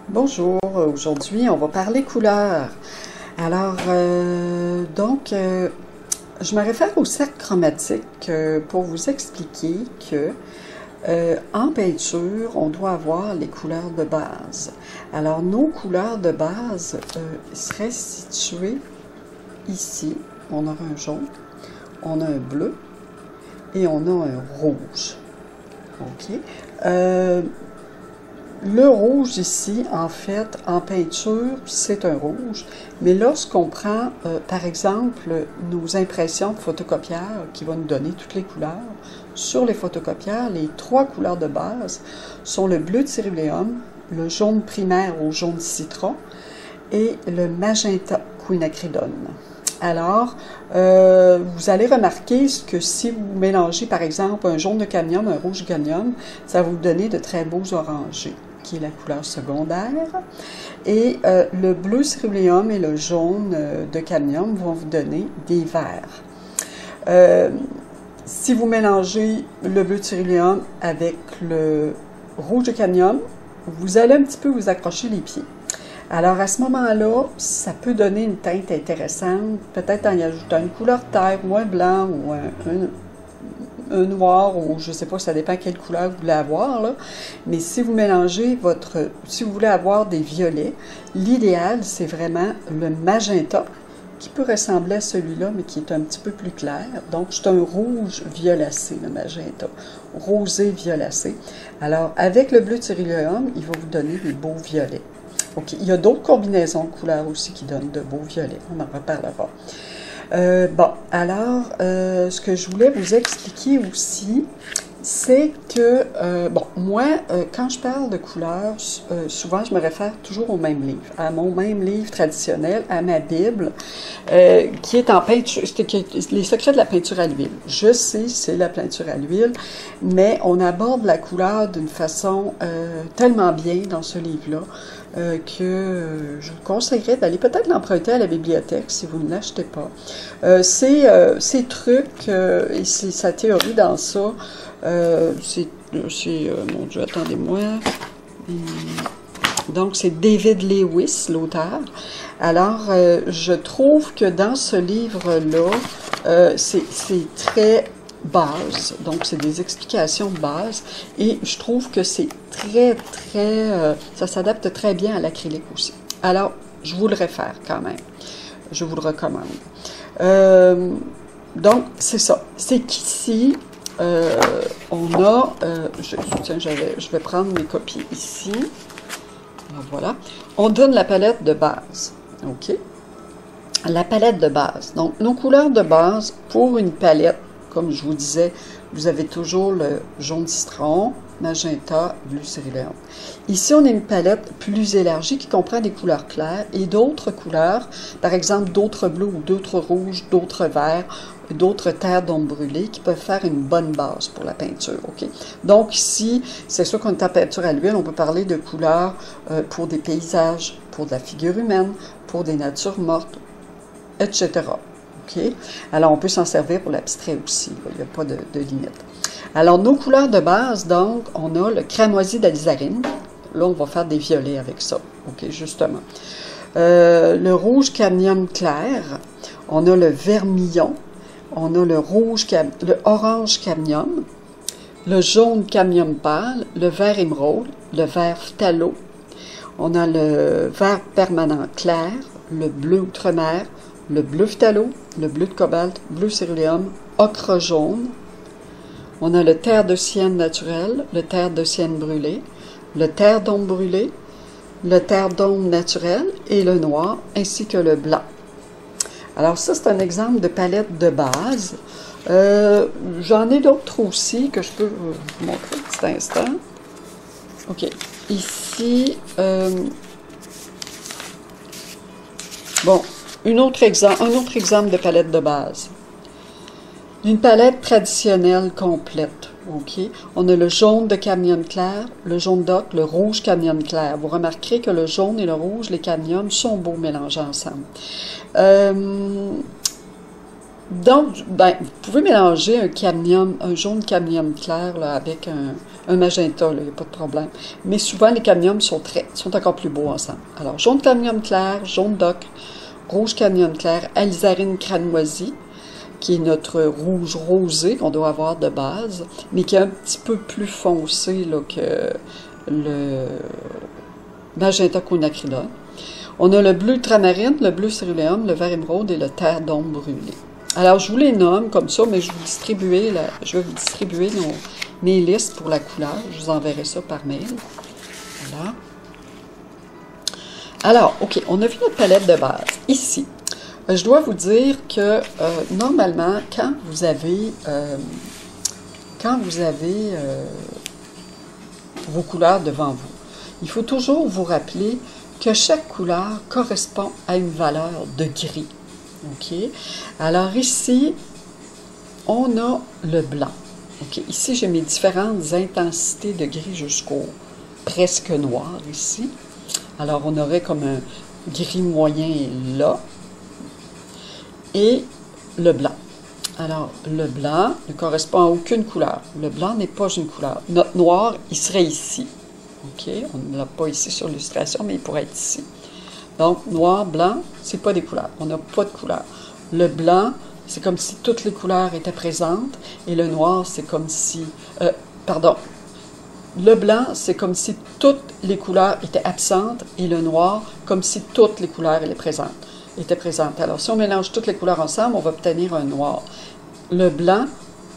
Bonjour, aujourd'hui on va parler couleurs. Alors, je me réfère au cercle chromatique pour vous expliquer que en peinture, on doit avoir les couleurs de base. Alors, nos couleurs de base seraient situées ici. On aura un jaune, on a un bleu et on a un rouge. OK? Le rouge ici, en fait, en peinture, c'est un rouge, mais lorsqu'on prend, par exemple, nos impressions de photocopieurs qui vont nous donner toutes les couleurs, sur les photocopieurs, les trois couleurs de base sont le bleu de céruléum, le jaune primaire au jaune citron et le magenta quinacridone. Alors, vous allez remarquer que si vous mélangez, par exemple, un jaune de cadmium, un rouge de cadmium, ça va vous donner de très beaux orangés, qui est la couleur secondaire. Et le bleu céruléum et le jaune de cadmium vont vous donner des verts. Si vous mélangez le bleu de céruléum avec le rouge de cadmium, vous allez un petit peu vous accrocher les pieds. Alors, à ce moment-là, ça peut donner une teinte intéressante, peut-être en y ajoutant une couleur terre, ou un blanc, ou un noir, ou je ne sais pas, ça dépend quelle couleur vous voulez avoir, là. Mais si vous mélangez si vous voulez avoir des violets, l'idéal, c'est vraiment le magenta, qui peut ressembler à celui-là, mais qui est un petit peu plus clair. Donc, c'est un rouge violacé, le magenta, rosé violacé. Alors, avec le bleu de céruléum, il va vous donner des beaux violets. OK. Il y a d'autres combinaisons de couleurs aussi qui donnent de beaux violets. On en reparlera. Ce que je voulais vous expliquer aussi, c'est que, moi, quand je parle de couleurs, souvent, je me réfère toujours au même livre, à mon même livre traditionnel, à ma Bible, qui est en peinture, Les secrets de la peinture à l'huile. Je sais, c'est la peinture à l'huile, mais on aborde la couleur d'une façon tellement bien dans ce livre-là, que je vous conseillerais d'aller peut-être l'emprunter à la bibliothèque si vous ne l'achetez pas. Ces trucs et sa théorie dans ça, mon Dieu, attendez-moi. Donc, c'est David Lewis, l'auteur. Alors, je trouve que dans ce livre-là, c'est très base, donc c'est des explications de base, et je trouve que c'est ça s'adapte très bien à l'acrylique aussi. Alors, je vous le réfère quand même. Je vous le recommande. Donc, c'est ça. C'est qu'ici, on a, je vais prendre mes copies ici. Voilà. On donne la palette de base. OK? La palette de base. Donc, nos couleurs de base pour une palette, comme je vous disais, vous avez toujours le jaune citron, magenta, bleu céruléum. Ici, on a une palette plus élargie qui comprend des couleurs claires et d'autres couleurs, par exemple d'autres bleus ou d'autres rouges, d'autres verts, d'autres terres d'ombre brûlée qui peuvent faire une bonne base pour la peinture. OK? Donc ici, c'est sûr qu'on est en peinture à l'huile, on peut parler de couleurs pour des paysages, pour de la figure humaine, pour des natures mortes, etc. OK? Alors, on peut s'en servir pour l'abstrait aussi. Il n'y a pas de limite. Alors, nos couleurs de base, donc, on a le cramoisi d'alizarine. Là, on va faire des violets avec ça. OK, justement. Le rouge cadmium clair. On a le vermillon. On a le orange cadmium. Le jaune cadmium pâle. Le vert émeraude. Le vert phthalo. On a le vert permanent clair. Le bleu outre-mer. Le bleu phthalo, le bleu de cobalt, bleu céruléum, ocre jaune. On a le terre de sienne naturel, le terre de sienne brûlé, le terre d'ombre brûlé, le terre d'ombre naturel et le noir, ainsi que le blanc. Alors ça, c'est un exemple de palette de base. J'en ai d'autres aussi que je peux vous montrer un petit instant. OK. Ici, un autre exemple de palette de base. Une palette traditionnelle complète. OK? On a le jaune de cadmium clair, le jaune d'ocre, le rouge cadmium clair. Vous remarquerez que le jaune et le rouge, les cadmiums, sont beaux mélangés ensemble. Donc, ben, vous pouvez mélanger un cadmium, un jaune cadmium clair là, avec un magenta, il n'y a pas de problème. Mais souvent, les cadmiums sont encore plus beaux ensemble. Alors, jaune cadmium clair, jaune d'ocre, rouge cadmium clair, alizarine cranoisie, qui est notre rouge rosé qu'on doit avoir de base, mais qui est un petit peu plus foncé là, que le magenta quinacridone. On a le bleu ultramarine, le bleu céruléum, le vert émeraude et le terre d'ombre brûlé. Alors, je vous les nomme comme ça, mais je vais vous distribuer mes listes pour la couleur. Je vous enverrai ça par mail. Voilà. Alors, OK, on a vu notre palette de base. Ici, je dois vous dire que normalement, quand vous avez vos couleurs devant vous, il faut toujours vous rappeler que chaque couleur correspond à une valeur de gris. OK? Alors ici, on a le blanc. OK? Ici, j'ai mes différentes intensités de gris jusqu'au presque noir ici. Alors, on aurait comme un gris moyen là. Et le blanc. Alors, le blanc ne correspond à aucune couleur. Le blanc n'est pas une couleur. Notre noir, il serait ici. OK? On ne l'a pas ici sur l'illustration, mais il pourrait être ici. Donc, noir, blanc, c'est pas des couleurs. On n'a pas de couleurs. Le blanc, c'est comme si toutes les couleurs étaient présentes. Et le noir, c'est comme si... Le blanc, c'est comme si toutes les couleurs étaient absentes. Et le noir, comme si toutes les couleurs étaient présentes. Alors, si on mélange toutes les couleurs ensemble, on va obtenir un noir. Le blanc,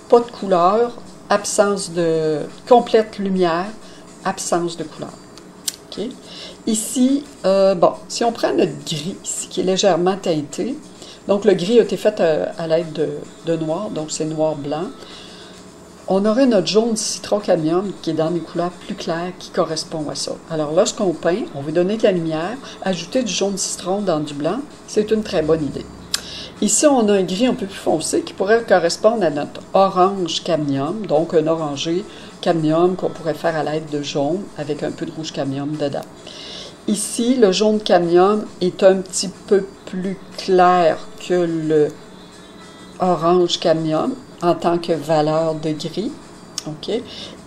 pas de couleur, absence de... complète lumière, absence de couleur. OK? Ici, bon, si on prend notre gris, ici, qui est légèrement teinté, donc le gris a été fait à l'aide de noir, donc c'est noir-blanc, on aurait notre jaune citron cadmium qui est dans des couleurs plus claires qui correspond à ça. Alors, lorsqu'on peint, on veut donner de la lumière, ajouter du jaune citron dans du blanc, c'est une très bonne idée. Ici, on a un gris un peu plus foncé qui pourrait correspondre à notre orange cadmium, donc un orangé cadmium qu'on pourrait faire à l'aide de jaune avec un peu de rouge cadmium dedans. Ici, le jaune cadmium est un petit peu plus clair que le orange cadmium en tant que valeur de gris. OK?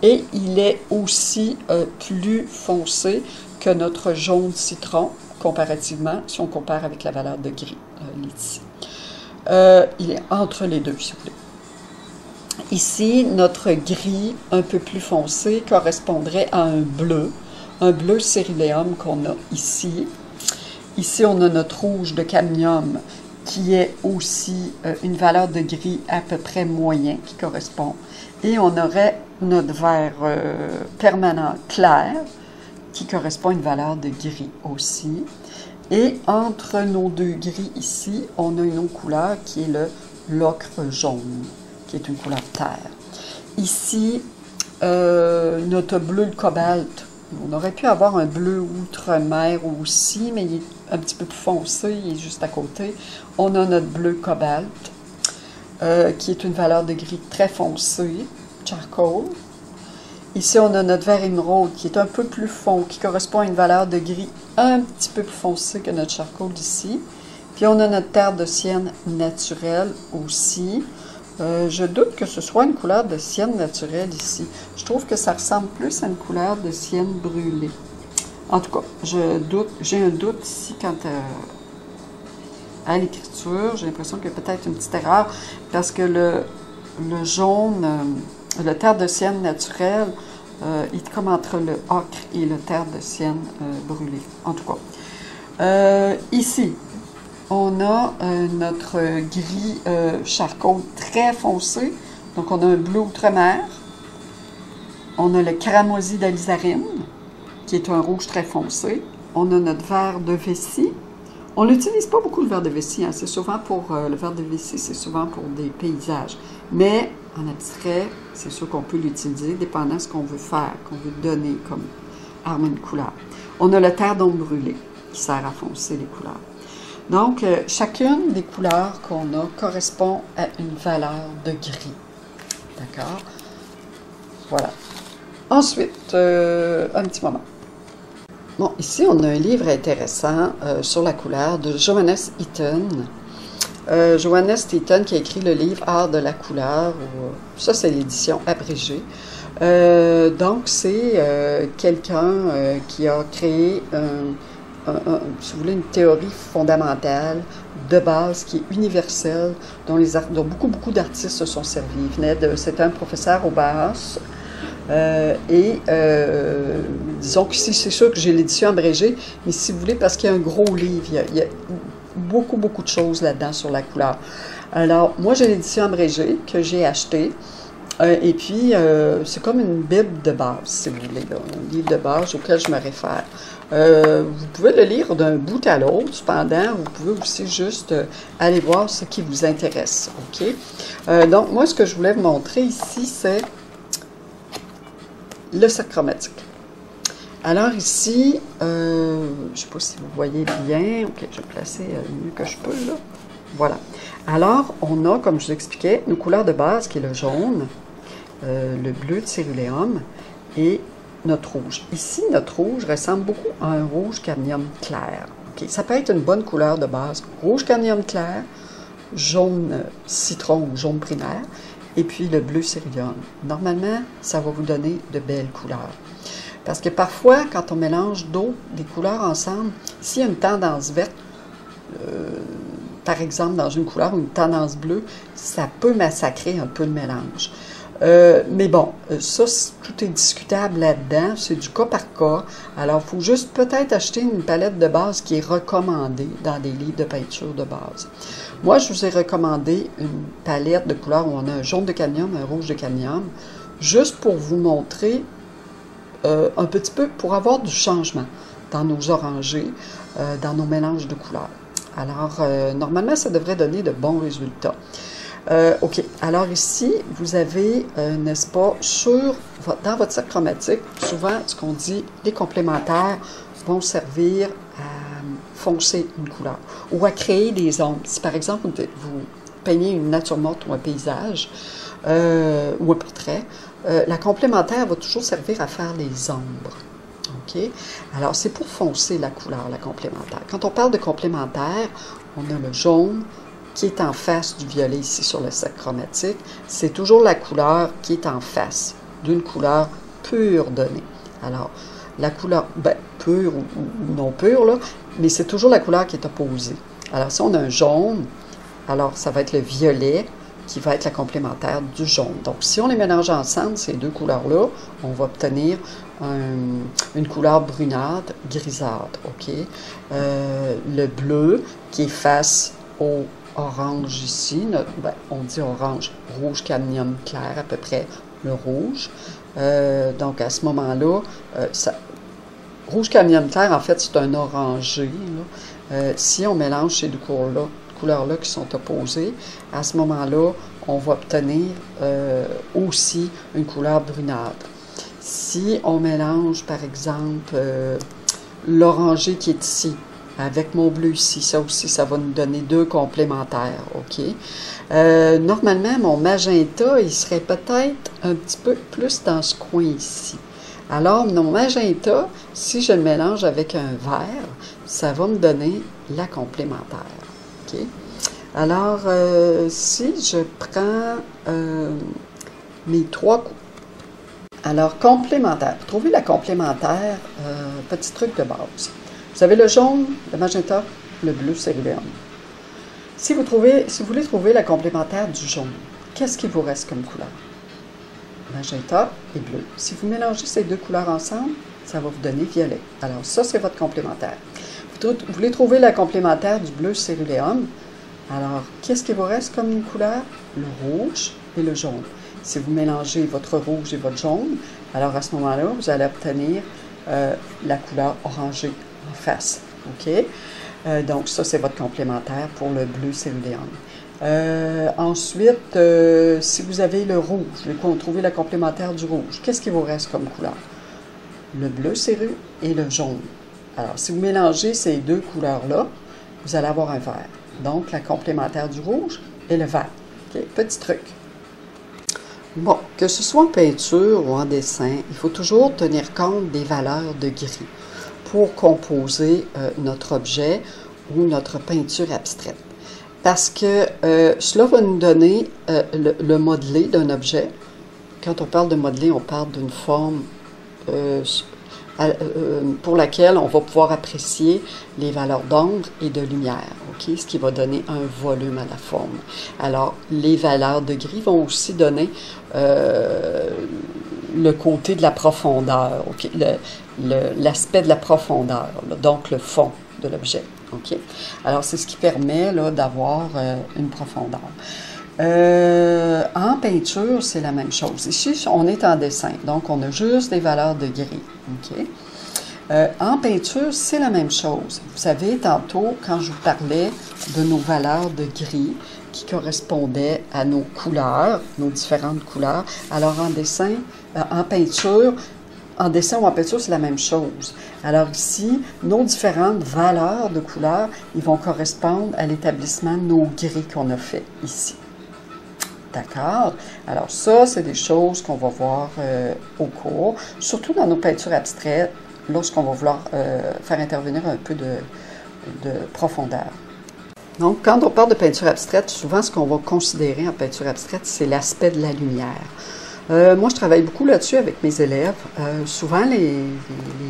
Et il est aussi plus foncé que notre jaune citron, comparativement, si on compare avec la valeur de gris, ici. Il est entre les deux, s'il vous plaît. Ici, notre gris un peu plus foncé correspondrait à un bleu céruléum qu'on a ici. Ici, on a notre rouge de cadmium qui est aussi une valeur de gris à peu près moyen qui correspond. Et on aurait notre vert permanent clair qui correspond à une valeur de gris aussi. Et entre nos deux gris ici, on a une autre couleur qui est l'ocre jaune, qui est une couleur terre. Ici, notre bleu cobalt, on aurait pu avoir un bleu outre-mer aussi, mais il est un petit peu plus foncé, il est juste à côté. On a notre bleu cobalt, qui est une valeur de gris très foncé, charcoal. Ici, on a notre vert émeraude, qui est un peu plus fond, qui correspond à une valeur de gris un petit peu plus foncé que notre charcoal ici. Puis on a notre terre de sienne naturelle aussi. Je doute que ce soit une couleur de sienne naturelle ici. Je trouve que ça ressemble plus à une couleur de sienne brûlée. En tout cas, j'ai un doute ici quant à l'écriture. J'ai l'impression qu'il y a peut-être une petite erreur parce que le jaune, le terre de sienne naturelle, est comme entre le ocre et le terre de sienne brûlée. En tout cas, ici, on a notre gris charcoal très foncé. Donc, on a un bleu outre-mer. On a le cramoisi d'alizarine, qui est un rouge très foncé. On a notre vert de vessie. On n'utilise pas beaucoup le vert de vessie. Hein. C'est souvent pour le vert de vessie, c'est souvent pour des paysages. Mais en abstrait, c'est sûr qu'on peut l'utiliser, dépendant de ce qu'on veut faire, qu'on veut donner comme arme une couleur. On a le terre d'ombre brûlée, qui sert à foncer les couleurs. Donc, chacune des couleurs qu'on a correspond à une valeur de gris. D'accord? Voilà. Ensuite, un petit moment. Bon, ici, on a un livre intéressant sur la couleur de Johannes Itten. Johannes Steaton qui a écrit le livre Art de la couleur. Ça, c'est l'édition abrégée. Donc, c'est quelqu'un qui a créé, si vous voulez, une théorie fondamentale de base qui est universelle, dont beaucoup d'artistes se sont servis. C'était un professeur au Bauhaus. Disons que c'est sûr que j'ai l'édition abrégée, mais si vous voulez, parce qu'il y a un gros livre, il y a beaucoup de choses là-dedans sur la couleur. Alors, moi, j'ai l'édition abrégée que j'ai achetée. Et puis, c'est comme une bible de base, si vous voulez, là, un livre de base auquel je me réfère. Vous pouvez le lire d'un bout à l'autre, cependant, vous pouvez aussi juste aller voir ce qui vous intéresse. OK? Donc, moi, ce que je voulais vous montrer ici, c'est le cercle chromatique. Alors ici, je ne sais pas si vous voyez bien. OK, je vais placer le mieux que je peux, là. Voilà. Alors, on a, comme je vous expliquais, nos couleurs de base, qui est le jaune, le bleu de céruléum et notre rouge. Ici, notre rouge ressemble beaucoup à un rouge cadmium clair. Okay. Ça peut être une bonne couleur de base. Rouge cadmium clair, jaune citron ou jaune primaire, et puis le bleu céruléum. Normalement, ça va vous donner de belles couleurs. Parce que parfois, quand on mélange des couleurs ensemble, s'il y a une tendance verte, par exemple, dans une couleur ou une tendance bleue, ça peut massacrer un peu le mélange. Mais bon, ça, tout est discutable là-dedans. C'est du cas par cas. Alors, il faut juste peut-être acheter une palette de base qui est recommandée dans des livres de peinture de base. Moi, je vous ai recommandé une palette de couleurs où on a un jaune de cadmium, un rouge de cadmium, juste pour vous montrer un petit peu, pour avoir du changement dans nos orangés, dans nos mélanges de couleurs. Alors, normalement, ça devrait donner de bons résultats. OK. Alors ici, vous avez, n'est-ce pas, dans votre cercle chromatique, souvent, ce qu'on dit, les complémentaires vont servir à foncer une couleur ou à créer des ombres. Si, par exemple, vous peignez une nature morte ou un paysage ou un portrait, la complémentaire va toujours servir à faire les ombres. OK? Alors, c'est pour foncer la couleur, la complémentaire. Quand on parle de complémentaire, on a le jaune qui est en face du violet ici sur le cercle chromatique. C'est toujours la couleur qui est en face d'une couleur pure donnée. Alors, la couleur, pure ou non pure, là, mais c'est toujours la couleur qui est opposée. Alors, si on a un jaune, alors ça va être le violet qui va être la complémentaire du jaune. Donc, si on les mélange ensemble, ces deux couleurs-là, on va obtenir une couleur brunâtre, grisâtre, OK? Le bleu qui est face au orange ici, on dit orange, rouge cadmium clair à peu près, le rouge. Donc, à ce moment-là, rouge cadmium clair, en fait, c'est un orangé. Si on mélange ces deux couleurs-là qui sont opposées, à ce moment-là, on va obtenir aussi une couleur brunâtre. Si on mélange, par exemple, l'orangé qui est ici, avec mon bleu ici, ça aussi, ça va nous donner deux complémentaires, OK? Normalement, mon magenta, il serait peut-être un petit peu plus dans ce coin ici. Alors, mon magenta, si je le mélange avec un vert, ça va me donner la complémentaire, OK? Alors, si je prends mes trois coups, alors, complémentaire. Pour trouver la complémentaire, petit truc de base. Vous avez le jaune, le magenta, le bleu céruléum. Si vous voulez trouver la complémentaire du jaune, qu'est-ce qui vous reste comme couleur? Magenta et bleu. Si vous mélangez ces deux couleurs ensemble, ça va vous donner violet. Alors, ça, c'est votre complémentaire. Vous voulez trouver la complémentaire du bleu céruléum. Alors, qu'est-ce qui vous reste comme une couleur? Le rouge et le jaune. Si vous mélangez votre rouge et votre jaune, alors à ce moment-là, vous allez obtenir la couleur orangée en face. OK? Donc, ça, c'est votre complémentaire pour le bleu céruléum. Ensuite, si vous avez le rouge, vous trouvez la complémentaire du rouge, qu'est-ce qui vous reste comme couleur? Le bleu céru et le jaune. Alors, si vous mélangez ces deux couleurs-là, vous allez avoir un vert. Donc, la complémentaire du rouge et le vert. OK? Petit truc. Bon, que ce soit en peinture ou en dessin, il faut toujours tenir compte des valeurs de gris pour composer notre objet ou notre peinture abstraite. parce que cela va nous donner le modelé d'un objet. Quand on parle de modeler, on parle d'une forme pour laquelle on va pouvoir apprécier les valeurs d'ombre et de lumière, okay? Ce qui va donner un volume à la forme. Alors, les valeurs de gris vont aussi donner le côté de la profondeur, okay? L'aspect de la profondeur, là, donc le fond de l'objet. Okay? Alors, c'est ce qui permet d'avoir une profondeur. En peinture, c'est la même chose. Ici, on est en dessin, donc on a juste des valeurs de gris. Okay? En peinture, c'est la même chose. Vous savez, tantôt, quand je vous parlais de nos valeurs de gris qui correspondaient à nos couleurs, nos différentes couleurs, alors en dessin, en peinture, en dessin ou en peinture, c'est la même chose. Alors ici, nos différentes valeurs de couleurs, ils vont correspondre à l'établissement de nos gris qu'on a fait ici. D'accord? Alors ça, c'est des choses qu'on va voir au cours, surtout dans nos peintures abstraites, lorsqu'on va vouloir faire intervenir un peu de profondeur. Donc, quand on parle de peinture abstraite, souvent, ce qu'on va considérer en peinture abstraite, c'est l'aspect de la lumière. Moi, je travaille beaucoup là-dessus avec mes élèves. Souvent, les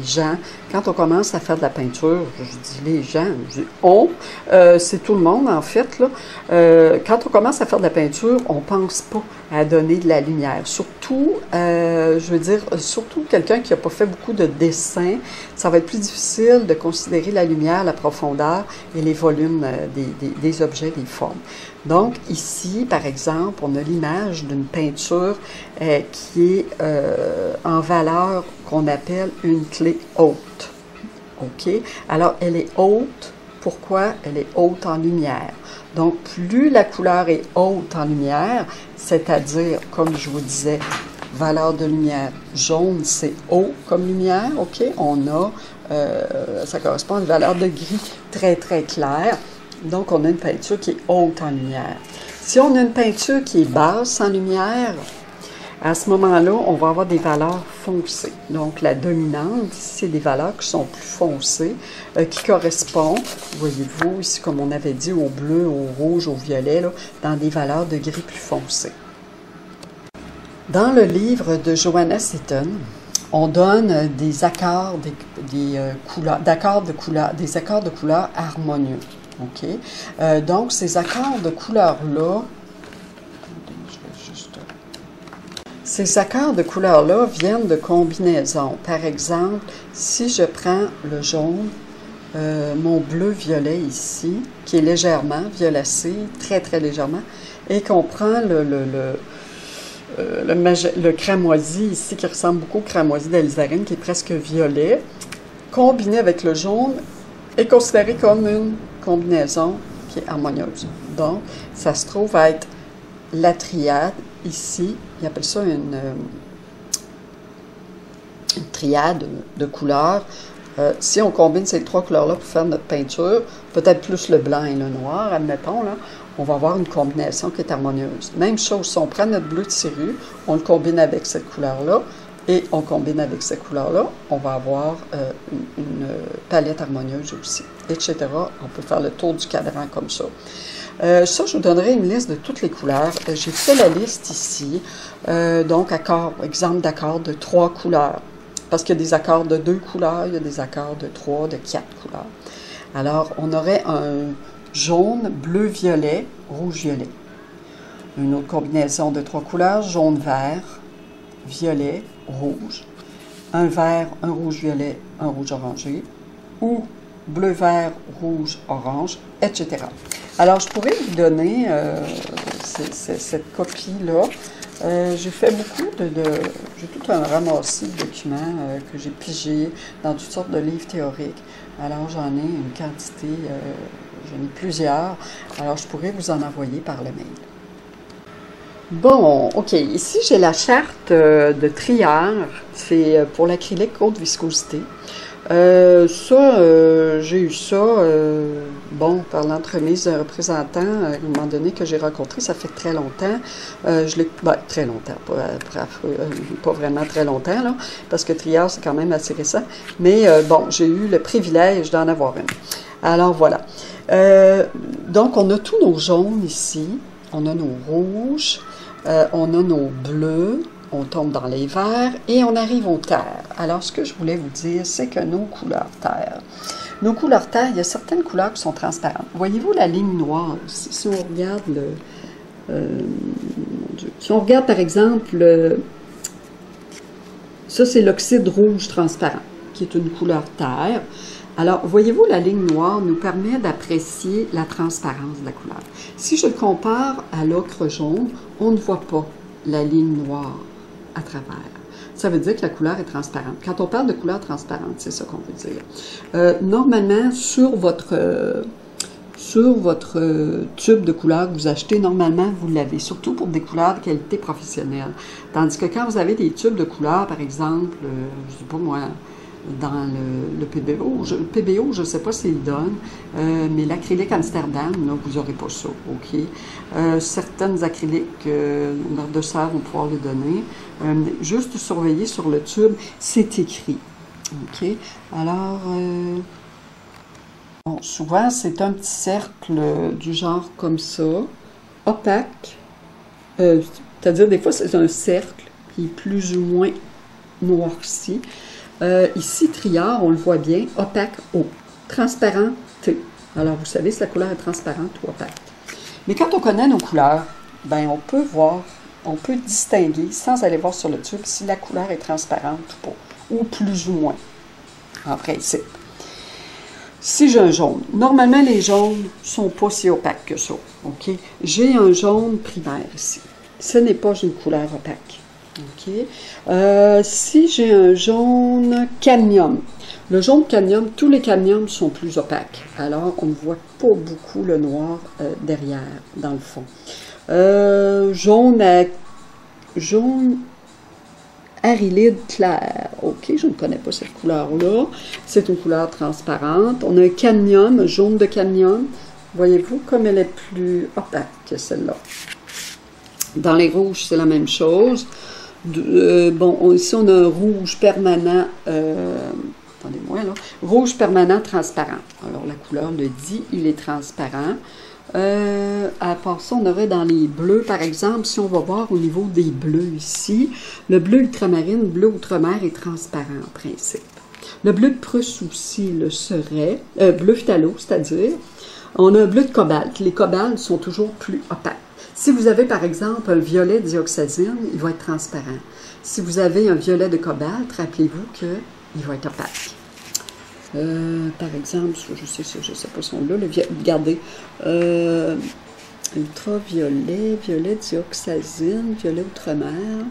gens, quand on commence à faire de la peinture, je dis les gens, je dis on, c'est tout le monde en fait, là. Quand on commence à faire de la peinture, on ne pense pas à donner de la lumière. Surtout, je veux dire, surtout quelqu'un qui n'a pas fait beaucoup de dessins, ça va être plus difficile de considérer la lumière, la profondeur et les volumes des objets, des formes. Donc, ici, par exemple, on a l'image d'une peinture qui est en valeur qu'on appelle une clé haute. OK? Alors, elle est haute. Pourquoi? Elle est haute en lumière. Donc, plus la couleur est haute en lumière, c'est-à-dire, comme je vous disais, valeur de lumière jaune, c'est haut comme lumière. OK? On a, ça correspond à une valeur de gris très, très claire. Donc, on a une peinture qui est haute en lumière. Si on a une peinture qui est basse en lumière, à ce moment-là, on va avoir des valeurs foncées. Donc, la dominante, c'est des valeurs qui sont plus foncées, qui correspondent, voyez-vous, ici, comme on avait dit, au bleu, au rouge, au violet, là, dans des valeurs de gris plus foncées. Dans le livre de Johanna Seton, on donne des accords, des accords de couleurs harmonieux. OK? Donc, ces accords de couleurs-là, ces accords de couleurs-là viennent de combinaisons. Par exemple, si je prends le jaune, mon bleu-violet ici, qui est légèrement violacé, très, très légèrement, et qu'on prend le cramoisi ici, qui ressemble beaucoup au cramoisi d'alizarine, qui est presque violet, combiné avec le jaune, est considéré comme une combinaison qui est harmonieuse. Donc, ça se trouve à être la triade ici. Ils appellent ça une triade de couleurs. Si on combine ces trois couleurs-là pour faire notre peinture, peut-être plus le blanc et le noir, admettons, là, on va avoir une combinaison qui est harmonieuse. Même chose, si on prend notre bleu de scirue, on le combine avec cette couleur-là, et on combine avec ces couleurs-là, on va avoir une palette harmonieuse aussi, etc. On peut faire le tour du cadran comme ça. Ça, je vous donnerai une liste de toutes les couleurs. J'ai fait la liste ici. Donc, exemple d'accords de 3 couleurs. Parce qu'il y a des accords de 2 couleurs, il y a des accords de 3, de 4 couleurs. Alors, on aurait un jaune, bleu, violet, rouge, violet. Une autre combinaison de 3 couleurs, jaune, vert, violet, rouge, un vert, un rouge-violet, un rouge-orangé, ou bleu-vert, rouge-orange, etc. Alors, je pourrais vous donner cette copie-là. J'ai fait beaucoup j'ai tout un ramassis de documents que j'ai pigés dans toutes sortes de livres théoriques. Alors, j'en ai une quantité, j'en ai plusieurs. Alors, je pourrais vous en envoyer par le mail. Bon, OK. Ici, j'ai la charte de Triard. C'est pour l'acrylique haute viscosité. J'ai eu ça, par l'entremise d'un représentant, à un moment donné, que j'ai rencontré, ça fait très longtemps. Très longtemps, pas vraiment très longtemps, là, parce que Triard, c'est quand même assez récent. Mais j'ai eu le privilège d'en avoir une. Alors, voilà. Donc, on a tous nos jaunes ici, on a nos rouges, on a nos bleus, on tombe dans les verts et on arrive aux terres. Alors, ce que je voulais vous dire, c'est que nos couleurs terres, il y a certaines couleurs qui sont transparentes. Voyez-vous la ligne noire? Si on regarde mon Dieu, si on regarde par exemple, ça c'est l'oxyde rouge transparent, qui est une couleur terre. Alors, voyez-vous, la ligne noire nous permet d'apprécier la transparence de la couleur. Si je le compare à l'ocre jaune, on ne voit pas la ligne noire à travers. Ça veut dire que la couleur est transparente. Quand on parle de couleur transparente, c'est ça qu'on veut dire. Normalement, sur votre tube de couleur que vous achetez, normalement, vous l'avez, surtout pour des couleurs de qualité professionnelle. Tandis que quand vous avez des tubes de couleur, par exemple, je ne sais pas moi, dans le PBO, je ne sais pas s'il donne, mais l'acrylique Amsterdam, là, vous n'aurez pas ça, OK? Certaines acryliques de serre vont pouvoir le donner. Juste surveiller sur le tube, c'est écrit, OK? Alors, bon, souvent, c'est un petit cercle du genre comme ça, opaque, c'est-à-dire des fois, c'est un cercle qui est plus ou moins noirci. Ici, triard, on le voit bien, opaque O, transparent T. Alors, vous savez si la couleur est transparente ou opaque. Mais quand on connaît nos couleurs, ben on peut voir, on peut distinguer, sans aller voir sur le tube, si la couleur est transparente ou pas, ou plus ou moins, en principe. Si j'ai un jaune, normalement, les jaunes ne sont pas si opaques que ça, OK? J'ai un jaune primaire ici. Ce n'est pas une couleur opaque. OK. Si j'ai un jaune cadmium, le jaune cadmium, tous les cadmiums sont plus opaques. Alors, on ne voit pas beaucoup le noir derrière, dans le fond. Jaune arylide clair. OK, je ne connais pas cette couleur-là. C'est une couleur transparente. On a un cadmium, un jaune de cadmium. Voyez-vous comme elle est plus opaque que celle-là. Dans les rouges, c'est la même chose. Bon, ici, on a un rouge permanent, attendez-moi là, rouge permanent transparent. Alors, la couleur le dit, il est transparent. À part ça, on aurait dans les bleus, par exemple, si on va voir au niveau des bleus ici, le bleu ultramarine, bleu outre-mer est transparent en principe. Le bleu de Prusse aussi le serait, bleu phthalo, c'est-à-dire, on a un bleu de cobalt. Les cobaltes sont toujours plus opaques. Si vous avez, par exemple, un violet dioxazine, il va être transparent. Si vous avez un violet de cobalt, rappelez-vous qu'il va être opaque. Par exemple, je sais pas son là, regardez, ultraviolet, violet dioxazine, violet outre-mer.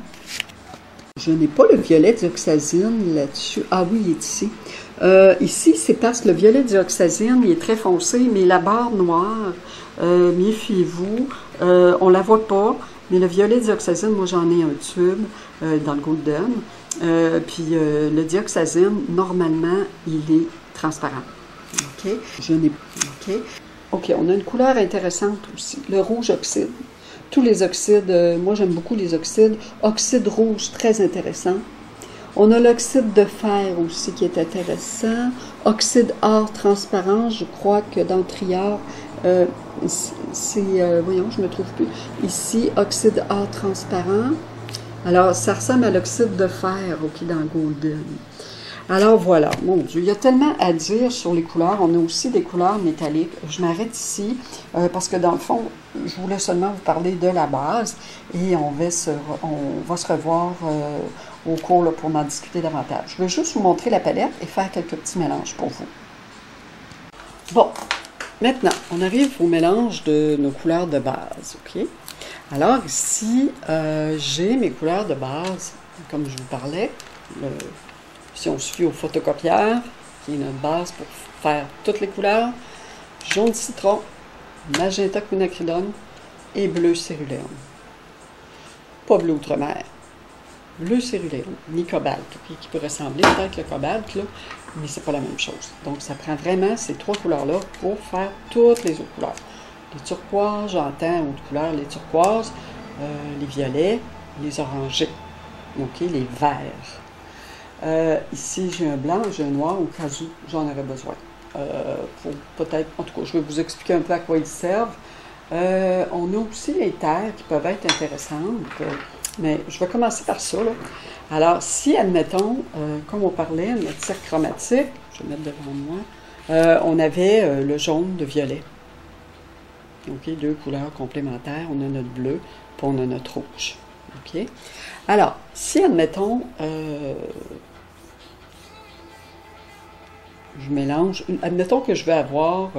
Je n'ai pas le violet dioxazine là-dessus. Ah oui, il est ici. Ici, c'est parce que le violet dioxazine, il est très foncé, mais la barre noire, méfiez-vous, on ne la voit pas, mais le violet dioxazine, moi j'en ai un tube dans le Golden, puis le dioxazine, normalement, il est transparent. OK? OK, on a une couleur intéressante aussi, le rouge oxyde. Tous les oxydes, moi j'aime beaucoup les oxydes. Oxyde rouge, très intéressant. On a l'oxyde de fer aussi qui est intéressant. Oxyde or transparent, je crois que dans Triard, voyons, je ne me trouve plus. Ici, oxyde or transparent. Alors, ça ressemble à l'oxyde de fer, OK, dans Golden. Alors voilà, mon Dieu, il y a tellement à dire sur les couleurs. On a aussi des couleurs métalliques. Je m'arrête ici parce que dans le fond, je voulais seulement vous parler de la base et on va se revoir au cours là, pour en discuter davantage. Je vais juste vous montrer la palette et faire quelques petits mélanges pour vous. Bon, maintenant, on arrive au mélange de nos couleurs de base, OK? Alors ici, j'ai mes couleurs de base, comme je vous parlais, si on se fie au photocopieur, qui est notre base pour faire toutes les couleurs, jaune citron, magenta quinacridone et bleu céruléum. Pas bleu outre-mer, bleu céruléum, ni cobalt, okay, qui peut ressembler peut-être le cobalt, là, mais c'est pas la même chose. Donc ça prend vraiment ces trois couleurs-là pour faire toutes les autres couleurs. Les turquoises, j'entends autres couleurs, les turquoises, les violets, les orangés, ok, les verts. Ici, j'ai un blanc, j'ai un noir au cas où j'en aurais besoin. pour peut-être, en tout cas, je vais vous expliquer un peu à quoi ils servent. On a aussi les terres qui peuvent être intéressantes, mais je vais commencer par ça, là. Alors, si, admettons, comme on parlait, notre cercle chromatique, je vais mettre devant moi, on avait le jaune, le violet. OK, deux couleurs complémentaires. On a notre bleu, puis on a notre rouge. OK? Alors, si, admettons, je mélange, admettons que je vais avoir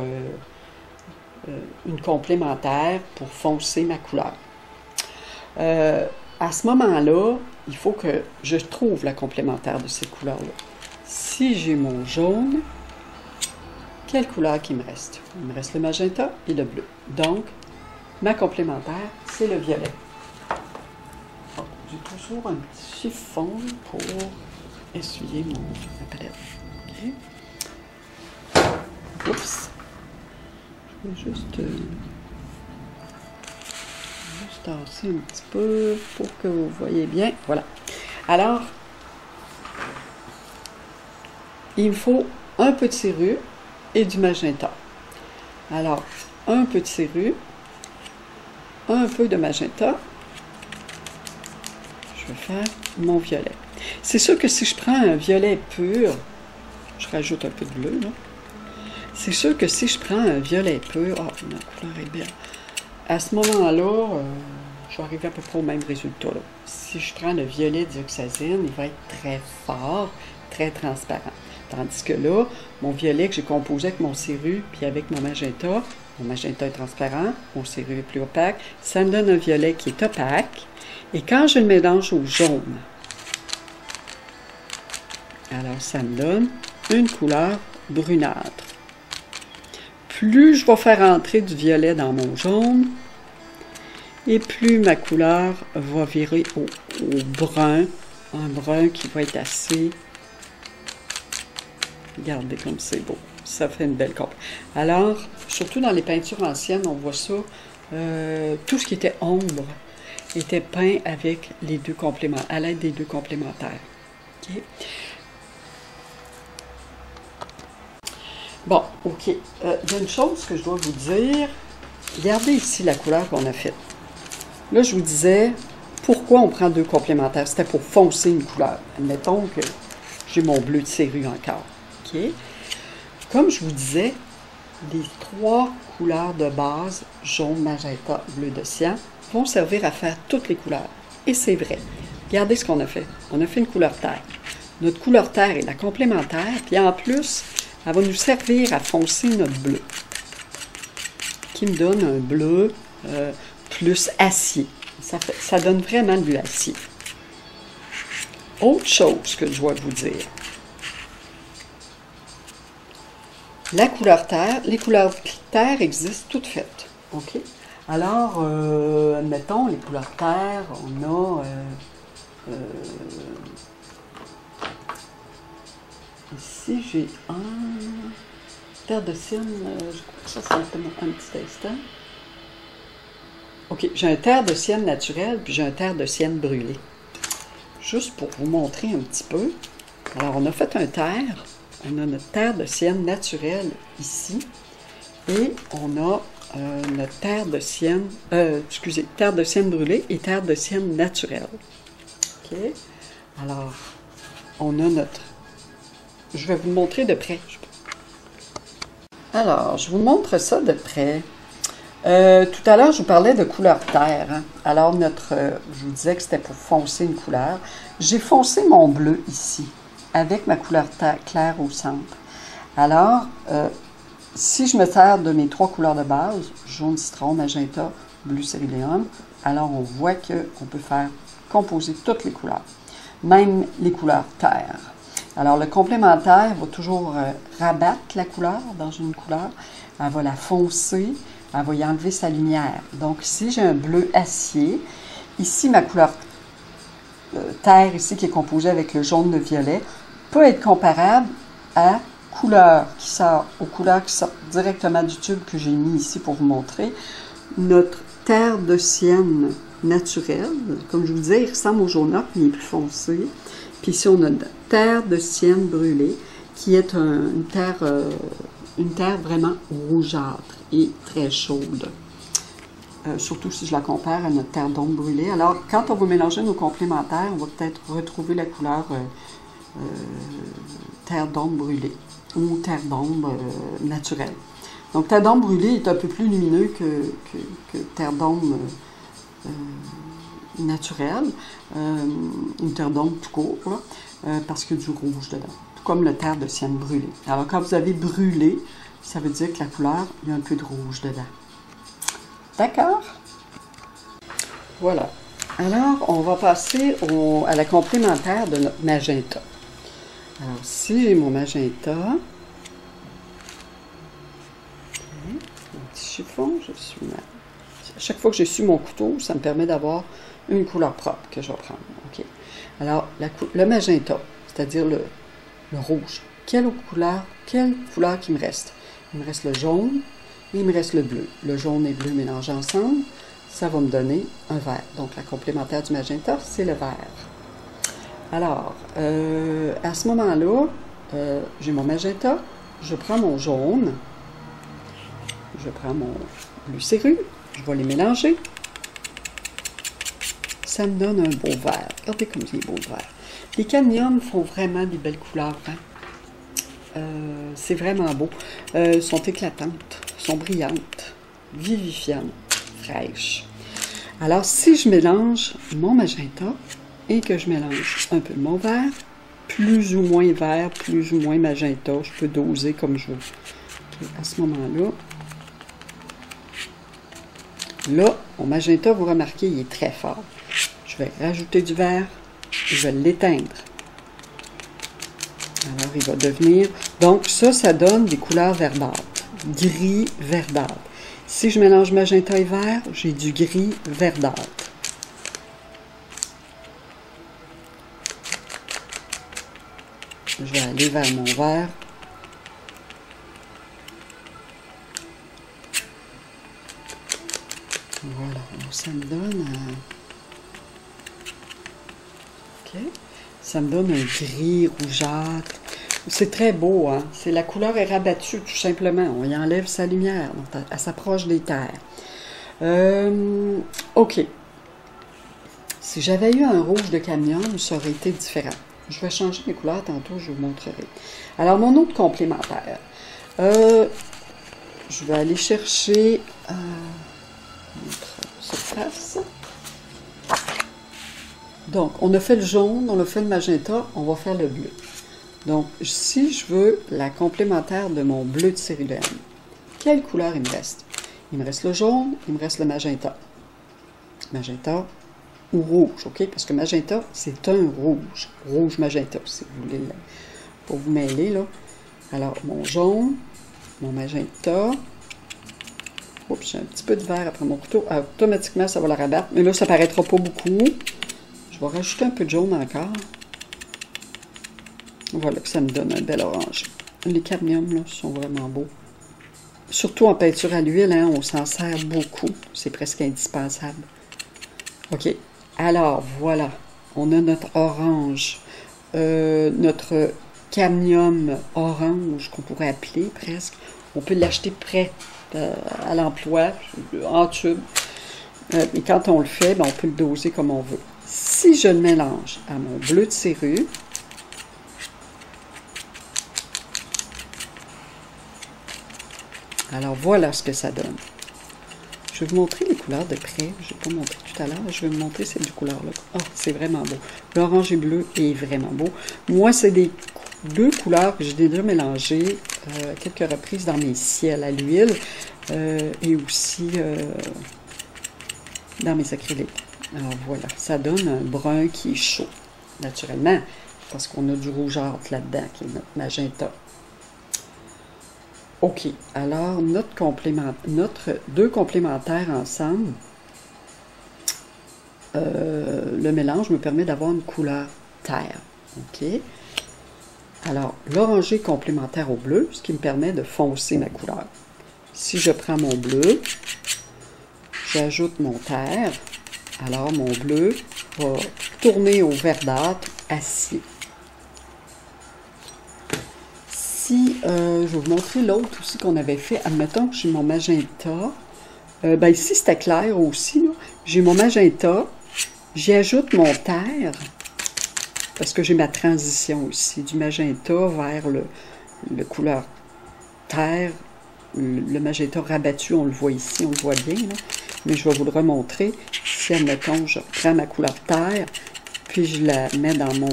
une complémentaire pour foncer ma couleur. À ce moment-là, il faut que je trouve la complémentaire de ces couleurs-là. Si j'ai mon jaune, quelle couleur qui me reste? Il me reste le magenta et le bleu. Donc, ma complémentaire, c'est le violet. Oh, j'ai toujours un petit chiffon pour essuyer ma palette. OK. Oups. Je vais juste tasser un petit peu pour que vous voyez bien. Voilà. Alors, il me faut un peu de cérule et du magenta. Alors, un peu de cérule, un peu de magenta. Je vais faire mon violet. C'est sûr que si je prends un violet pur, je rajoute un peu de bleu, là. C'est sûr que si je prends un violet pur, ah, la couleur est belle. À ce moment-là, je vais arriver à peu près au même résultat, là. Si je prends le violet dioxazine, il va être très fort, très transparent. Tandis que là, mon violet que j'ai composé avec mon cérule, puis avec mon magenta est transparent, mon cérule est plus opaque, ça me donne un violet qui est opaque. Et quand je le mélange au jaune, alors ça me donne une couleur brunâtre. Plus je vais faire entrer du violet dans mon jaune, et plus ma couleur va virer au brun, un brun qui va être assez... Regardez comme c'est beau, ça fait une belle coupe. Alors, surtout dans les peintures anciennes, on voit ça, tout ce qui était ombre était peint avec les deux compléments, à l'aide des deux complémentaires. OK? Bon, OK. Il y a une chose que je dois vous dire. Regardez ici la couleur qu'on a faite. Là, je vous disais, pourquoi on prend deux complémentaires? C'était pour foncer une couleur. Admettons que j'ai mon bleu de cérule encore. OK? Comme je vous disais, les trois couleurs de base, jaune, magenta, bleu de cyan, vont servir à faire toutes les couleurs. Et c'est vrai. Regardez ce qu'on a fait. On a fait une couleur terre. Notre couleur terre est la complémentaire, puis en plus, elle va nous servir à foncer notre bleu, qui me donne un bleu plus acier. Ça donne vraiment de l'acier. Autre chose que je dois vous dire. La couleur terre, les couleurs terre existent toutes faites. OK? Alors, admettons, les couleurs terre, on a... ici, j'ai un terre de cygne, je crois que ça c'est un petit instant. OK, j'ai un terre de cygne naturel, puis j'ai un terre de cygne brûlé. Juste pour vous montrer un petit peu. Alors, on a fait un terre. On a notre terre de cygne naturelle ici. Et on a notre terre de cygne, terre de cygne brûlée et terre de cygne naturelle. OK? Alors, on a notre... Je vais vous le montrer de près. Alors, je vous montre ça de près. Tout à l'heure, je vous parlais de couleur terre. Hein? Alors, je vous disais que c'était pour foncer une couleur. J'ai foncé mon bleu ici, avec ma couleur terre claire au centre. Alors, si je me sers de mes trois couleurs de base, jaune, citron, magenta, bleu, céruléum, alors on voit qu'on peut faire composer toutes les couleurs, même les couleurs terre. Alors, le complémentaire va toujours rabattre la couleur dans une couleur. Elle va la foncer, elle va y enlever sa lumière. Donc, si j'ai un bleu acier, ici, ma couleur terre, ici, qui est composée avec le jaune, le violet, peut être comparable à aux couleurs qui sortent directement du tube que j'ai mis ici pour vous montrer. Notre terre de cygne naturelle, comme je vous disais, il ressemble au jaune, mais il est plus foncé. Puis ici, on a une terre de cygne brûlée, qui est une terre une terre vraiment rougeâtre et très chaude. Surtout si je la compare à notre terre d'ombre brûlée. Alors, quand on va mélanger nos complémentaires, on va peut-être retrouver la couleur terre d'ombre brûlée ou terre d'ombre naturelle. Donc, terre d'ombre brûlée est un peu plus lumineux que terre d'ombre naturelle, une terre d'ombre tout court, là, parce qu'il y a du rouge dedans, tout comme le terre de sienne brûlée. Alors, quand vous avez brûlé, ça veut dire que la couleur, il y a un peu de rouge dedans. D'accord? Voilà. Alors, on va passer à la complémentaire de notre magenta. Alors, si j'ai mon magenta, mon petit chiffon, à chaque fois que j'ai su mon couteau, ça me permet d'avoir une couleur propre que je vais prendre. OK. Alors, le magenta, c'est-à-dire le rouge. Quelle couleur qui me reste? Il me reste le jaune, il me reste le bleu. Le jaune et le bleu mélangés ensemble, ça va me donner un vert. Donc, la complémentaire du magenta, c'est le vert. Alors, à ce moment-là, j'ai mon magenta, je prends mon jaune, je prends mon bleu serrure, je vais les mélanger. Ça me donne un beau vert. Regardez comme il est beau le vert. Les cadmiums font vraiment des belles couleurs. Hein? C'est vraiment beau. Sont éclatantes, sont brillantes, vivifiantes, fraîches. Alors, si je mélange mon magenta et que je mélange un peu de mon vert, plus ou moins vert, plus ou moins magenta, je peux doser comme je veux. Okay, à ce moment-là, mon magenta, vous remarquez, il est très fort. Je vais rajouter du vert, je vais l'éteindre. Alors, il va devenir... Donc, ça donne des couleurs verdâtres. Gris verdâtre. Si je mélange magenta et vert, j'ai du gris verdâtre. Je vais aller vers mon vert. Voilà, ça me donne... OK. Ça me donne un gris rougeâtre. C'est très beau, hein? La couleur est rabattue, tout simplement. On y enlève sa lumière, donc elle s'approche des terres. OK. Si j'avais eu un rouge de cadmium, ça aurait été différent. Je vais changer mes couleurs tantôt, je vous montrerai. Alors, mon autre complémentaire. Je vais aller chercher notre surface. Donc, on a fait le jaune, on a fait le magenta, on va faire le bleu. Donc, si je veux la complémentaire de mon bleu de céruléenne, quelle couleur il me reste? Il me reste le jaune, il me reste le magenta. Magenta ou rouge, OK? Parce que magenta, c'est un rouge. Rouge magenta, si vous voulez, pour vous mêler, là. Alors, mon jaune, mon magenta. Oups, j'ai un petit peu de vert après mon couteau. Automatiquement, ça va la rabattre. Mais là, ça ne paraîtra pas beaucoup. Je vais rajouter un peu de jaune encore. Voilà que ça me donne un bel orange. Les cadmiums, là, sont vraiment beaux. Surtout en peinture à l'huile, hein, on s'en sert beaucoup. C'est presque indispensable. OK. Alors, voilà. On a notre orange. Notre cadmium orange, qu'on pourrait appeler presque. On peut l'acheter prêt à l'emploi, en tube. Et quand on le fait, ben, on peut le doser comme on veut. Si je le mélange à mon bleu de serrure, alors voilà ce que ça donne. Je vais vous montrer les couleurs de près. Je n'ai pas montré tout à l'heure. Je vais vous montrer cette couleur-là. Oh, c'est vraiment beau. L'orange et bleu est vraiment beau. Moi, c'est deux couleurs que j'ai déjà mélangées à quelques reprises dans mes ciels à l'huile et aussi dans mes acryliques. Alors voilà, ça donne un brun qui est chaud, naturellement, parce qu'on a du rougeâtre là-dedans, qui est notre magenta. OK, alors notre deux complémentaires ensemble, le mélange me permet d'avoir une couleur terre. OK? Alors, l'orangé complémentaire au bleu, ce qui me permet de foncer ma couleur. Si je prends mon bleu, j'ajoute mon terre, alors mon bleu va tourner au verdâtre acier. ici, je vais vous montrer l'autre aussi qu'on avait fait. Admettons que j'ai mon magenta. Ben ici, c'était clair aussi. J'ai mon magenta. J'y ajoute mon terre. Parce que j'ai ma transition aussi. Du magenta vers le couleur terre. Le magenta rabattu, on le voit ici, on le voit bien. Là. Mais je vais vous le remontrer. Si, admettons, je prends ma couleur terre, puis je la mets dans mon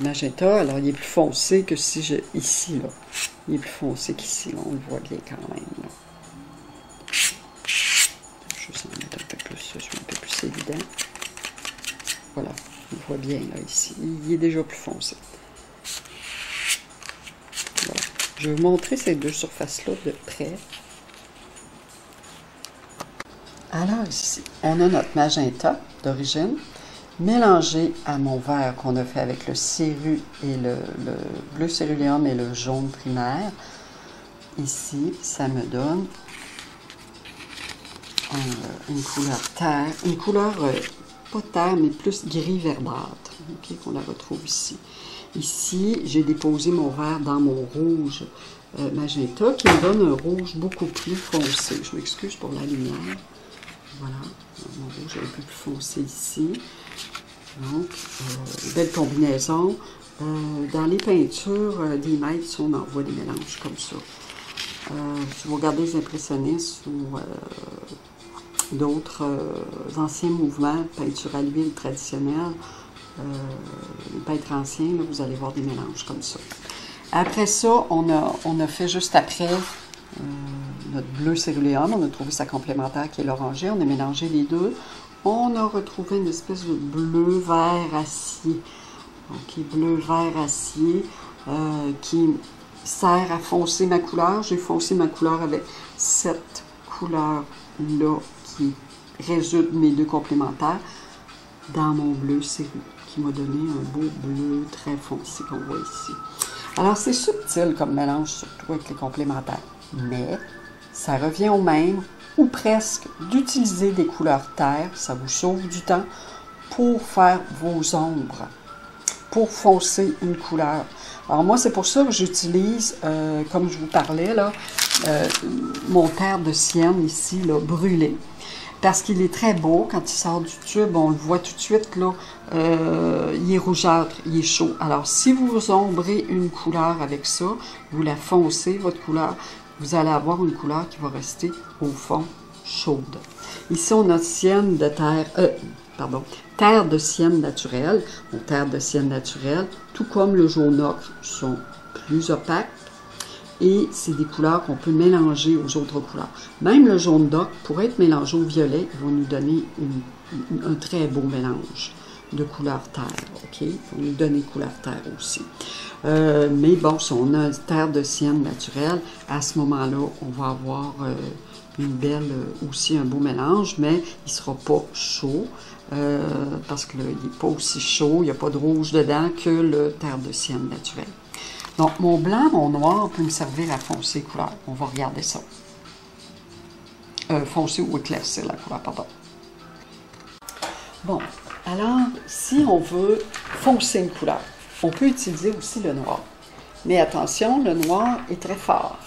magenta. Alors, il est plus foncé que si je... Ici, là. Il est plus foncé qu'ici, là. On le voit bien quand même, là. Je vais en mettre un peu plus, ça soit un peu plus évident. Voilà, on le voit bien, là, ici. Il est déjà plus foncé. Voilà. Je vais vous montrer ces deux surfaces-là de près. Alors ici, on a notre magenta d'origine, mélangé à mon vert qu'on a fait avec le céru et le bleu céruléum et le jaune primaire. Ici, ça me donne une couleur terre, une couleur, pas terre, mais plus gris verdâtre, okay, qu'on la retrouve ici. Ici, j'ai déposé mon vert dans mon rouge magenta, qui me donne un rouge beaucoup plus foncé. Je m'excuse pour la lumière. Voilà, mon rouge est un peu plus foncé ici. Donc, belle combinaison. Dans les peintures des maîtres, on envoie des mélanges comme ça. Si vous regardez les impressionnistes ou d'autres anciens mouvements de peinture à l'huile traditionnelle, les peintres anciens, là, vous allez voir des mélanges comme ça. Après ça, on a fait juste après notre bleu céruléum. On a trouvé sa complémentaire qui est l'orangé. On a mélangé les deux. On a retrouvé une espèce de bleu vert acier. Donc, bleu vert acier qui sert à foncer ma couleur. J'ai foncé ma couleur avec cette couleur-là qui résulte de mes deux complémentaires dans mon bleu céru, qui m'a donné un beau bleu très foncé qu'on voit ici. Alors, c'est subtil comme mélange, surtout avec les complémentaires. Mais ça revient au même, ou presque, d'utiliser des couleurs terre. Ça vous sauve du temps pour faire vos ombres, pour foncer une couleur. Alors moi, c'est pour ça que j'utilise, comme je vous parlais, là, mon terre de sienne ici, là, brûlé. Parce qu'il est très beau, quand il sort du tube, on le voit tout de suite, là, il est rougeâtre, il est chaud. Alors, si vous ombrez une couleur avec ça, vous la foncez, votre couleur, vous allez avoir une couleur qui va rester, au fond, chaude. Ici, on a sienne de terre, terre de sienne naturelle. Bon, terre de sienne naturelle, tout comme le jaune ocre, sont plus opaques. Et c'est des couleurs qu'on peut mélanger aux autres couleurs. Même le jaune d'ocre pourrait être mélangé au violet. Il va nous donner un très beau mélange de couleur terre. OK? Il va nous donner couleur terre aussi. Mais bon, si on a une terre de sienne naturelle, à ce moment-là, on va avoir une belle, aussi un beau mélange, mais il ne sera pas chaud. Parce qu'il n'est pas aussi chaud, il n'y a pas de rouge dedans que le terre de sienne naturelle. Donc, mon blanc, mon noir peut me servir à foncer couleur. On va regarder ça. Foncer ou éclaircir la couleur, pardon. Bon, alors, si on veut foncer une couleur, on peut utiliser aussi le noir. Mais attention, le noir est très fort.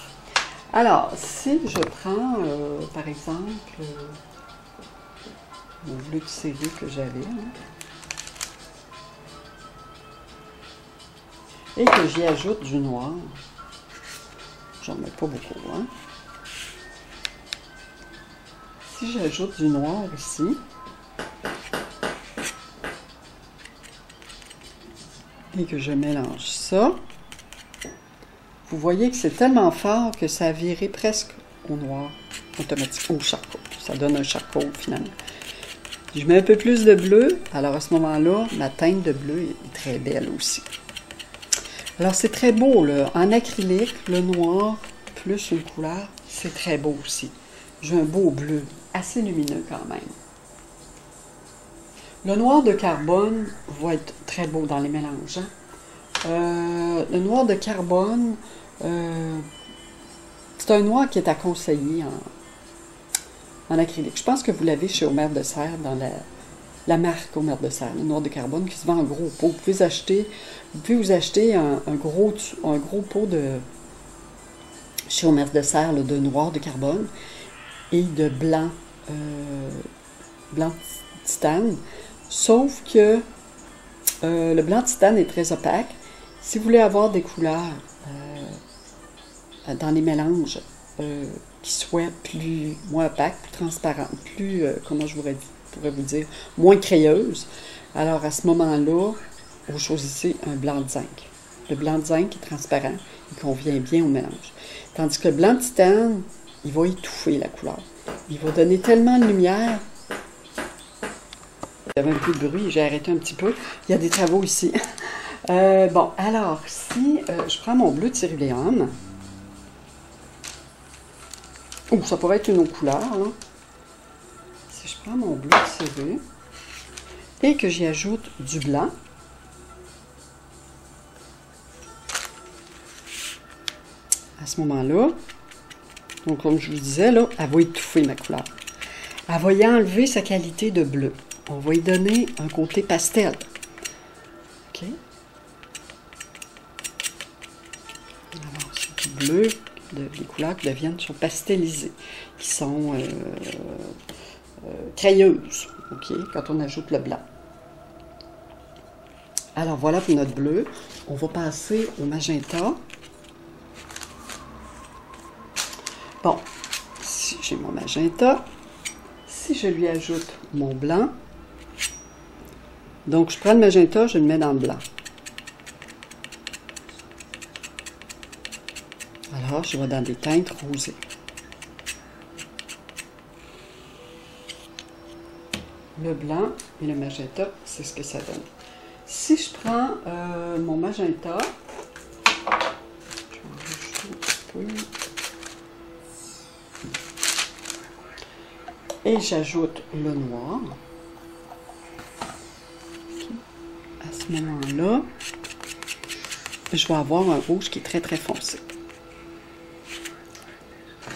Alors, si je prends, par exemple, mon bleu de série que j'avais, et que j'y ajoute du noir. J'en mets pas beaucoup, hein. Si j'ajoute du noir ici, et que je mélange ça, vous voyez que c'est tellement fort que ça a viré presque au noir, automatique, au charcoal. Ça donne un charcoal finalement. Je mets un peu plus de bleu, alors à ce moment-là, ma teinte de bleu est très belle aussi. Alors, c'est très beau, là. En acrylique, le noir plus une couleur, c'est très beau aussi. J'ai un beau bleu, assez lumineux quand même. Le noir de carbone va être très beau dans les mélanges. Hein? Le noir de carbone, c'est un noir qui est à conseiller en acrylique. Je pense que vous l'avez chez Omer de Serre dans la marque Omer de Serre, le noir de carbone, qui se vend en gros pot. Vous pouvez vous acheter un gros pot de chez Omer de Serre, là, de noir de carbone et de blanc, blanc titane. Sauf que le blanc titane est très opaque. Si vous voulez avoir des couleurs dans les mélanges qui soient moins opaques, plus transparentes, plus, comment je pourrais vous dire, moins crayeuses, alors à ce moment-là, vous choisissez un blanc de zinc. Le blanc de zinc est transparent, il convient bien au mélange. Tandis que le blanc de titane, il va étouffer la couleur. Il va donner tellement de lumière. Il y avait un peu de bruit, j'ai arrêté un petit peu. Il y a des travaux ici. Bon, alors, si je prends mon bleu de céruléum, ou ça pourrait être une autre couleur, là. Si je prends mon bleu de cérul et que j'y ajoute du blanc, à ce moment-là, donc comme je vous disais, là, elle va étouffer ma couleur. Elle va y enlever sa qualité de bleu. On va y donner un côté pastel. OK? Alors, c'est du bleu, les couleurs qui sont pastelisées, qui sont crayeuses, OK? Quand on ajoute le blanc. Alors, voilà pour notre bleu. On va passer au magenta. Bon, si j'ai mon magenta, si je lui ajoute mon blanc, donc je prends le magenta, je le mets dans le blanc. Alors, je vais dans des teintes rosées. Le blanc et le magenta, c'est ce que ça donne. Si je prends mon magenta, je vais en rajouter un petit peu. Et j'ajoute le noir. Okay. À ce moment-là, je vais avoir un rouge qui est très très foncé.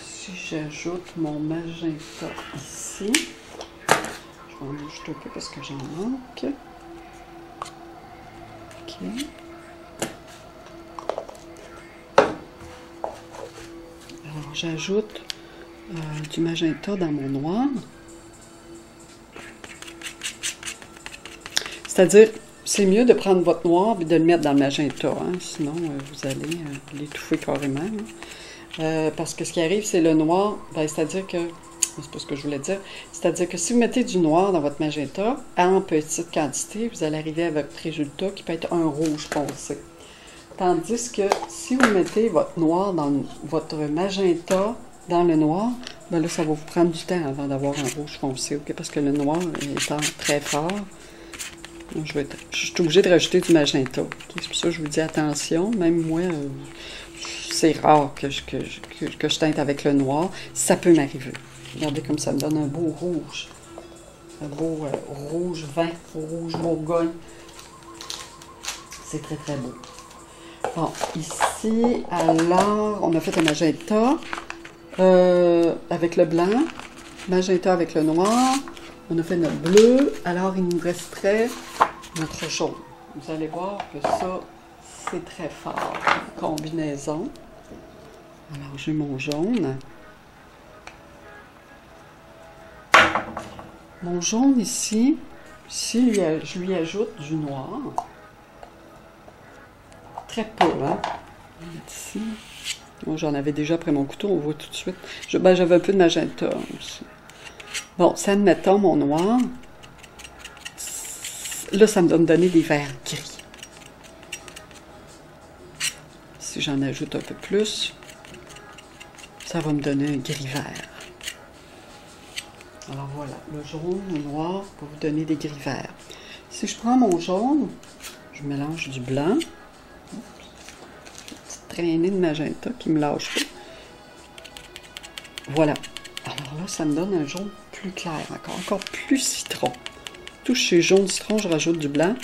Si j'ajoute mon magenta ici, je vais en ajouter un peu parce que j'en manque. OK. Alors j'ajoute du magenta dans mon noir. C'est-à-dire, c'est mieux de prendre votre noir et de le mettre dans le magenta, hein, sinon vous allez l'étouffer carrément. Hein. Parce que ce qui arrive, c'est le noir, ben, c'est-à-dire que, c'est pas ce que je voulais dire, c'est-à-dire que si vous mettez du noir dans votre magenta, en petite quantité, vous allez arriver à votre résultat qui peut être un rouge foncé. Tandis que si vous mettez votre noir dans votre magenta, dans le noir, ben là, ça va vous prendre du temps avant d'avoir un rouge foncé, okay? Parce que le noir étant très fort, je suis obligée de rajouter du magenta. Okay? C'est pour ça que je vous dis attention, même moi, c'est rare que je teinte avec le noir, ça peut m'arriver. Regardez comme ça me donne un beau rouge, un beau rouge vin, rouge bourgogne. C'est très très beau. Bon, ici, alors, on a fait un magenta. Avec le blanc, magenta avec le noir, on a fait notre bleu, alors il nous resterait notre jaune. Vous allez voir que ça, c'est très fort, combinaison. Alors j'ai mon jaune. Mon jaune ici, si je lui ajoute du noir, très peu, hein, on va mettre ici. Bon, j'en avais déjà après mon couteau, on voit tout de suite. J'avais un peu de magenta aussi. Bon, ça, admettons mon noir. Là, ça me donne donner des verts gris. Si j'en ajoute un peu plus, ça va me donner un gris-vert. Alors voilà, le jaune, le noir, pour vous donner des gris-verts. Si je prends mon jaune, je mélange du blanc. Traînée de magenta qui me lâche pas. Voilà. Alors là, ça me donne un jaune plus clair encore plus citron. Tout chez jaune citron, je rajoute du blanc.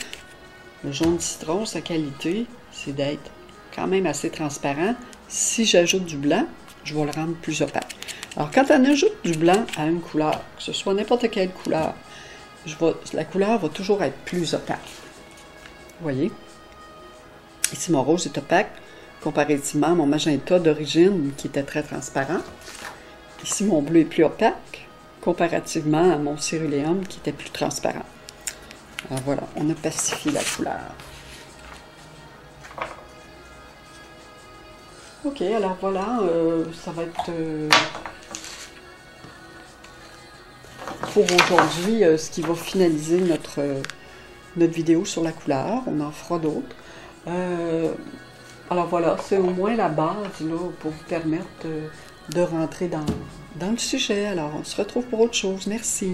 Le jaune citron, sa qualité, c'est d'être quand même assez transparent. Si j'ajoute du blanc, je vais le rendre plus opaque. Alors, quand on ajoute du blanc à une couleur, que ce soit n'importe quelle couleur, la couleur va toujours être plus opaque. Vous voyez? Ici, mon rose est opaque, comparativement à mon magenta d'origine, qui était très transparent. Ici, mon bleu est plus opaque, comparativement à mon céruléum, qui était plus transparent. Alors voilà, on a pacifié la couleur. Ok, alors voilà, ça va être pour aujourd'hui ce qui va finaliser notre vidéo sur la couleur. On en fera d'autres. Alors voilà, c'est au moins la base là, pour vous permettre de rentrer dans le sujet. Alors, on se retrouve pour autre chose. Merci.